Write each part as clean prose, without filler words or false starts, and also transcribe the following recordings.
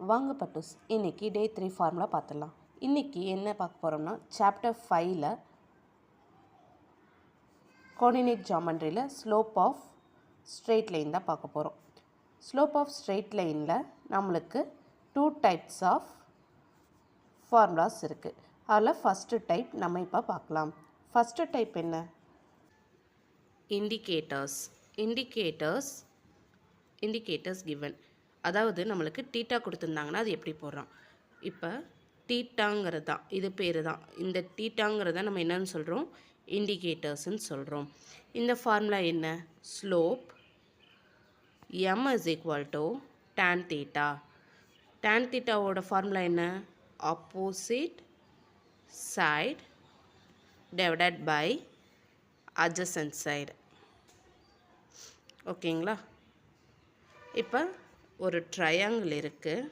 வாங்க பட்டூஸ், இன்றைக்கி டே 3 ஃபார்முலா பார்த்துடலாம். இன்றைக்கி என்ன பார்க்க போகிறோம்னா சாப்டர் 5ல் கோஆர்டினேட் ஜாமெண்ட்ரியில் ஸ்லோப் ஆஃப் ஸ்ட்ரெயிட் லைன் தான் பார்க்க போகிறோம். ஸ்லோப் ஆஃப் ஸ்ட்ரெயிட் லைனில் நம்மளுக்கு 2 டைப்ஸ் ஆஃப் ஃபார்முலாஸ் இருக்குது. அதில் ஃபஸ்ட்டு டைப் நம்ம இப்போ பார்க்கலாம். ஃபஸ்ட்டு டைப் என்ன? Indicators given. அதாவது நம்மளுக்கு டீட்டா கொடுத்துருந்தாங்கன்னா அது எப்படி போடுறோம். இப்போ டீட்டாங்கிறது தான், இது பேர் தான். இந்த டீட்டாங்கிறத நம்ம என்னன்னு சொல்கிறோம்? இண்டிகேட்டர்ஸ்ன்னு சொல்கிறோம். இந்த ஃபார்முலா என்ன? Slope m is equal to tan theta. tan thetaவோட ஃபார்முலா என்ன? Opposite side divided by adjacent side. ஓகேங்களா? இப்போ ஒரு ட்ரையாங்கிள் இருக்குது.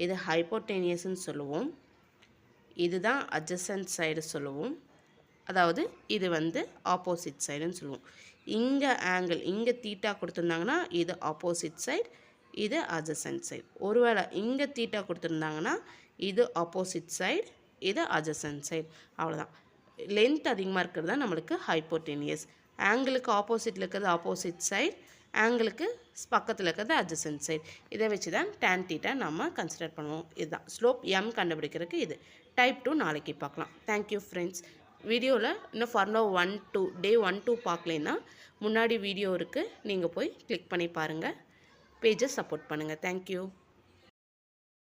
இது ஹைப்போடெனியஸ்ன்னு சொல்லுவோம். இதுதான் அட்ஜசன்ட் சைடு சொல்லுவோம். அதாவது இது ஆப்போசிட் சைடுன்னு சொல்லுவோம். இங்கே ஆங்கிள், இங்கே தீட்டா கொடுத்துருந்தாங்கன்னா இது ஆப்போசிட் சைடு, இது அட்ஜசன்ட் சைடு. ஒருவேளை இங்கே தீட்டா கொடுத்துருந்தாங்கன்னா இது ஆப்போசிட் சைடு, இது அட்ஜசன்ட் சைடு. அவ்வளோதான். லென்த் அதிகமாக இருக்கிறது தான் நம்மளுக்கு ஹைப்போடெனியஸ். ஆங்கிளுக்கு ஆப்போசிட்டில் இருக்கிறது ஆப்போசிட் சைடு, ஆங்கிளுக்கு பக்கத்தில் இருக்கிறது அட்ஜசன்ட் சைடு. இதை வச்சு தான் tan theta நம்ம கன்சிடர் பண்ணுவோம். இதுதான் ஸ்லோப் m கண்டுபிடிக்கிறதுக்கு. இது டைப் 2 நாளைக்கு பார்க்கலாம். Thank you friends. வீடியோவில் இன்னும் ஃபார்முலா 1, 2 டே 1, 2 பார்க்கலைன்னா முன்னாடி வீடியோ இருக்குது, நீங்கள் போய் கிளிக் பண்ணி பாருங்கள். பேஜை சப்போர்ட் பண்ணுங்கள். தேங்க்யூ.